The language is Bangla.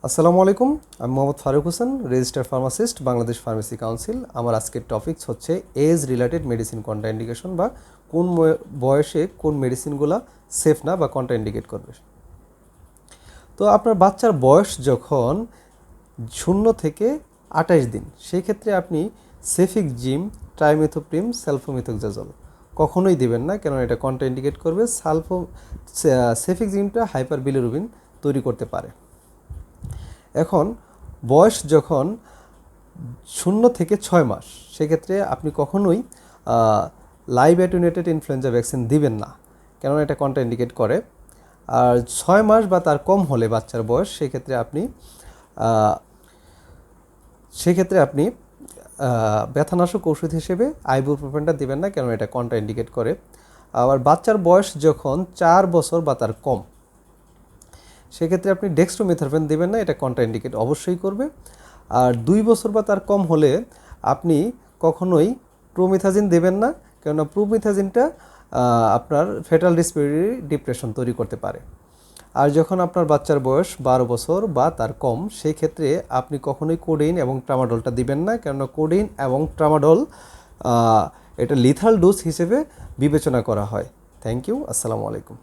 আসসালামু আলাইকুম, আমি Mohammad Faruk Hossain, registered pharmacist, Bangladesh pharmacy council. আমার আজকের টপিকস হচ্ছে এজ রিলেটেড মেডিসিন কন্ট্রাইন্ডিকেশন বা কোন বয়সে কোন মেডিসিনগুলো সেফ না বা কন্ট্রাইন্ডিকেট করবে। তো আপনার বাচ্চার বয়স যখন 0 থেকে 28 দিন, সেই ক্ষেত্রে আপনি সেফিক্সজিম, ট্রাইমেথোপ্রিম, সালফোমিথোক্সাজল কখনোই দিবেন না, কেন এটা কন্ট্রাইন্ডিকেট করবে। সেফিক্সজিমটা হাইপার বিলিরুবিন তৈরি করতে পারে। এখন বয়স যখন 0 থেকে 6 মাস, সেক্ষেত্রে আপনি কখনোই লাইভ অ্যাটেনুয়েটেড ইনফ্লুয়েঞ্জা ভ্যাকসিন দিবেন না, কেননা এটা কন্ট্রাইন্ডিকেট করে। আর 6 মাস বা তার কম হলে বাচ্চার বয়স, সেক্ষেত্রে আপনি ব্যথানাশক ওষুধ হিসেবে আইবুপ্রোফেনটা দিবেন না, কেন এটা কন্ট্রাইন্ডিকেট করে। আবার বাচ্চার বয়স যখন 4 বছর বা তার কম, সেক্ষেত্রে আপনি ডেক্সট্রোমেথরফেন দেবেন না, এটা কন্ট্রাইন্ডিকেট অবশ্যই করবে। আর 2 বছর বা তার কম হলে আপনি কখনোই প্রোমিথাজিন দেবেন না, কেননা প্রোমিথাজিনটা আপনার ফেটাল রেসপিরেটরি ডিপ্রেশন তৈরি করতে পারে। আর যখন আপনার বাচ্চার বয়স 12 বছর বা তার কম, সেই ক্ষেত্রে আপনি কখনোই কোডেইন এবং ট্রামাডলটা দিবেন না, কেননা কোডেইন এবং ট্রামাডল এটা লিথাল ডোজ হিসেবে বিবেচনা করা হয়। থ্যাংক ইউ, আসসালামু আলাইকুম।